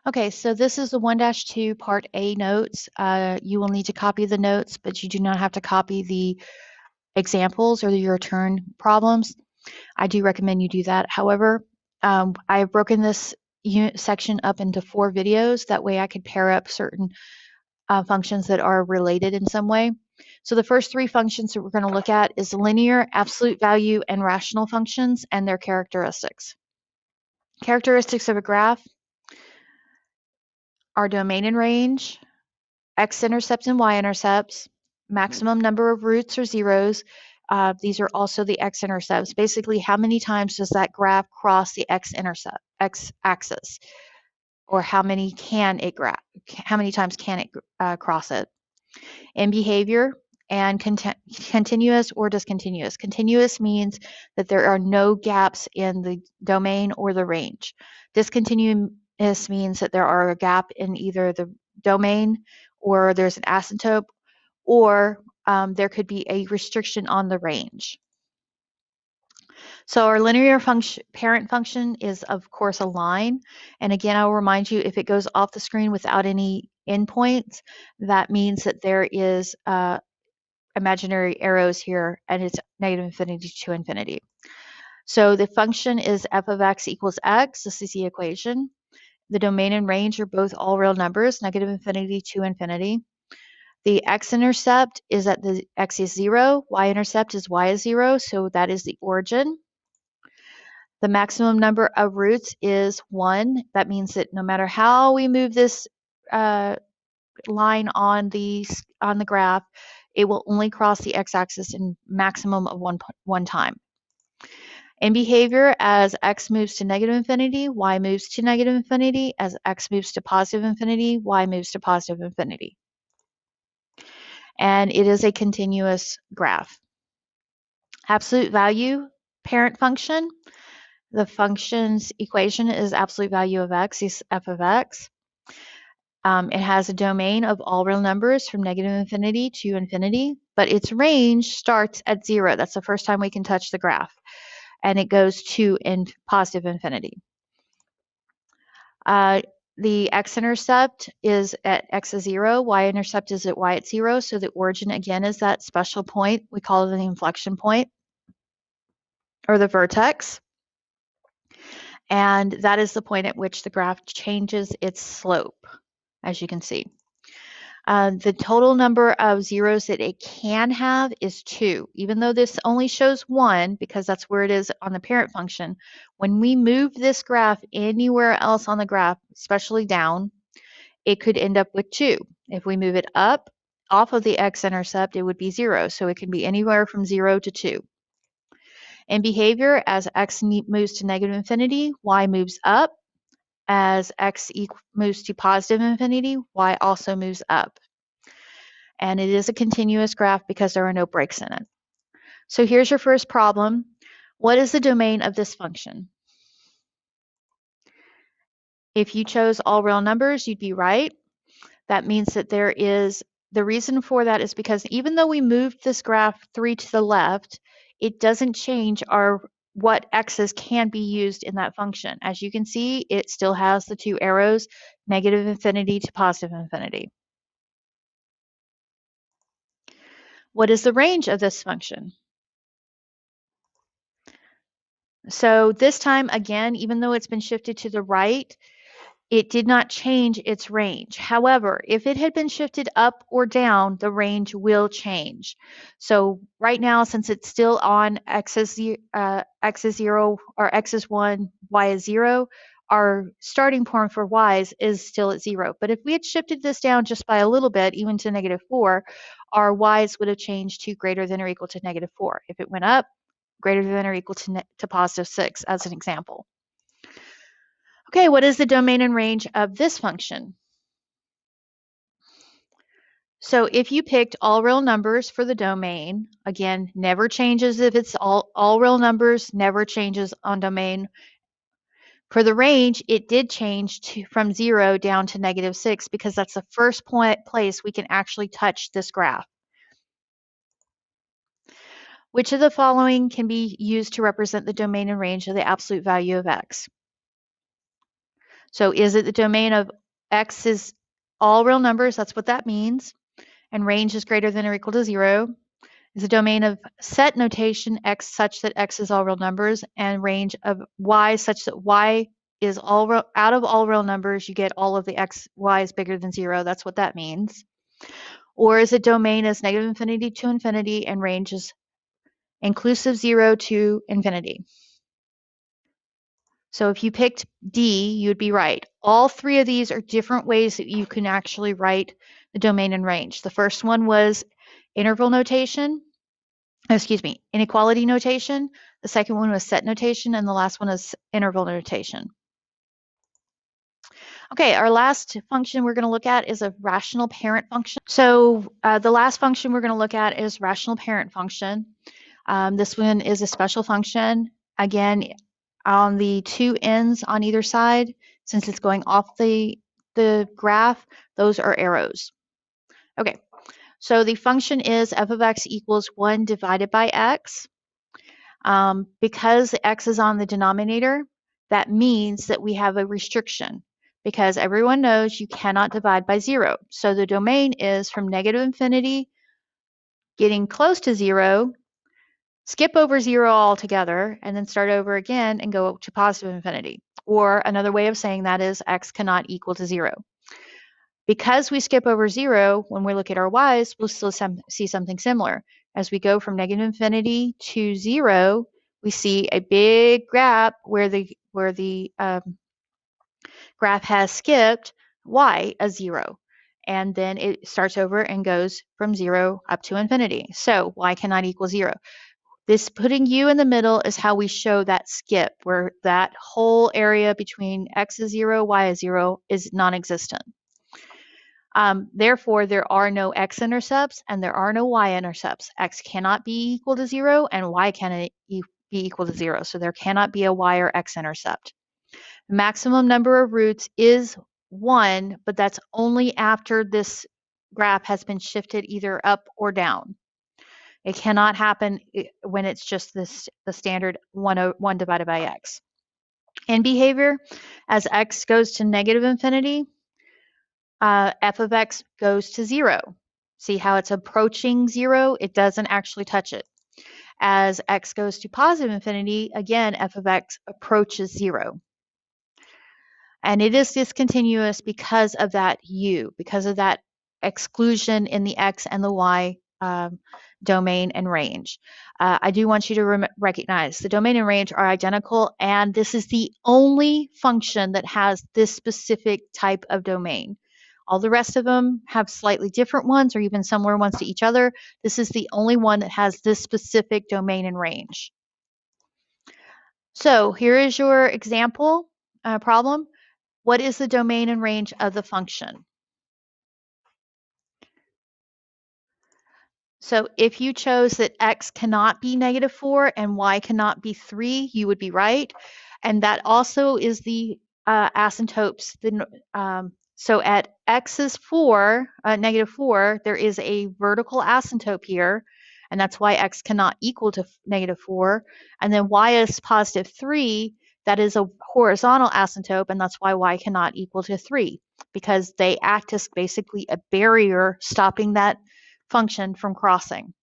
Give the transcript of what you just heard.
Okay, so this is the 1-2 Part A notes. You will need to copy the notes, but you do not have to copy the examples or your turn problems. I do recommend you do that. However, I have broken this section up into 4 videos. That way I could pair up certain functions that are related in some way. So the first 3 functions that we're going to look at is linear, absolute value, and rational functions and their characteristics. Characteristics of a graph are domain and range, x-intercepts and y-intercepts, maximum number of roots or zeros. These are also the x-intercepts. Basically, how many times does that graph cross the x-axis, or how many times can it cross it? In behavior, and continuous or discontinuous. Continuous means that there are no gaps in the domain or the range. Discontinuous means that there are a gap in either the domain, or there's an asymptote, or there could be a restriction on the range. So our linear parent function is, of course, a line. And again, I will remind you, if it goes off the screen without any endpoints, that means that there is imaginary arrows here, and it's negative infinity to infinity. So the function is f of x equals x. This is the equation. The domain and range are both all real numbers, negative infinity to infinity. The x-intercept is at the x is 0, y-intercept is y is 0, so that is the origin. The maximum number of roots is 1. That means that no matter how we move this line on the graph, it will only cross the x-axis in maximum of one time. In behavior, as x moves to negative infinity, y moves to negative infinity. As x moves to positive infinity, y moves to positive infinity. And it is a continuous graph. Absolute value, parent function. The function's equation is absolute value of x is f of x. It has a domain of all real numbers from negative infinity to infinity, but its range starts at 0. That's the first time we can touch the graph. And it goes to positive infinity. The x-intercept is at x is 0, y-intercept is at y at 0, so the origin again is that special point. We call it the inflection point, or the vertex. And that is the point at which the graph changes its slope, as you can see. The total number of zeros that it can have is 2. Even though this only shows 1, because that's where it is on the parent function, when we move this graph anywhere else on the graph, especially down, it could end up with 2. If we move it up off of the x-intercept, it would be 0. So it can be anywhere from 0 to 2. In behavior, as x moves to negative infinity, y moves up. As x moves to positive infinity, y also moves up. And it is a continuous graph because there are no breaks in it. So here's your first problem. What is the domain of this function? If you chose all real numbers, you'd be right. That means that there is, the reason for that is because even though we moved this graph 3 to the left, it doesn't change what x's can be used in that function. As you can see, it still has the 2 arrows, negative infinity to positive infinity. What is the range of this function? So this time, again, even though it's been shifted to the right, it did not change its range. However, if it had been shifted up or down, the range will change. So right now, since it's still on x is 0 or x is 1, y is 0, our starting point for y's is still at 0. But if we had shifted this down just by a little bit, even to -4, our y's would have changed to greater than or equal to -4. If it went up, greater than or equal to positive 6, as an example. Okay, what is the domain and range of this function? So if you picked all real numbers for the domain, again, never changes if it's all real numbers, never changes on domain. For the range, it did change from 0 down to -6 because that's the first place we can actually touch this graph. Which of the following can be used to represent the domain and range of the absolute value of x? So is it the domain of x is all real numbers? That's what that means. And range is greater than or equal to 0. Is the domain of set notation x such that x is all real numbers, and range of y such that y is all real, out of all real numbers, you get all of the x, y is bigger than 0. That's what that means. Or is it domain is negative infinity to infinity and range is inclusive 0 to infinity? So if you picked D, you'd be right. All three of these are different ways that you can actually write the domain and range. The first one was interval notation, inequality notation. The second one was set notation, and the last one is interval notation. Okay, our last function we're going to look at is a rational parent function. So the last function we're going to look at is rational parent function. This one is a special function. Again, on the two ends on either side, since it's going off the graph, those are arrows. Okay, so the function is f of x equals 1 divided by x. Because x is on the denominator, that means that we have a restriction, because everyone knows you cannot divide by 0. So the domain is from negative infinity, getting close to 0, skip over 0 altogether, and then start over again and go to positive infinity. Or another way of saying that is x cannot equal to 0. Because we skip over 0, when we look at our y's, we'll still see something similar. As we go from negative infinity to 0, we see a big gap where the graph has skipped y a 0. And then it starts over and goes from 0 up to infinity. So y cannot equal 0. This putting u in the middle is how we show that skip, where that whole area between x is 0, y is 0 is non-existent. Therefore, there are no x-intercepts and there are no y-intercepts. X cannot be equal to 0 and y cannot be equal to 0. So there cannot be a y or x-intercept. The maximum number of roots is 1, but that's only after this graph has been shifted either up or down. It cannot happen when it's just the standard 1 divided by x. In behavior, as x goes to negative infinity, f of x goes to 0. See how it's approaching 0? It doesn't actually touch it. As x goes to positive infinity, again, f of x approaches 0. And it is discontinuous because of that u, because of that exclusion in the x and the y domain and range. I do want you to recognize the domain and range are identical, and this is the only function that has this specific type of domain. All the rest of them have slightly different ones or even similar ones to each other. This is the only one that has this specific domain and range. So here is your example problem. What is the domain and range of the function? So if you chose that x cannot be -4 and y cannot be 3, you would be right. And that also is the asymptotes. So at x is 4, -4, there is a vertical asymptote here, and that's why x cannot equal to -4. And then y is +3, that is a horizontal asymptote, and that's why y cannot equal to 3, because they act as basically a barrier stopping that function from crossing.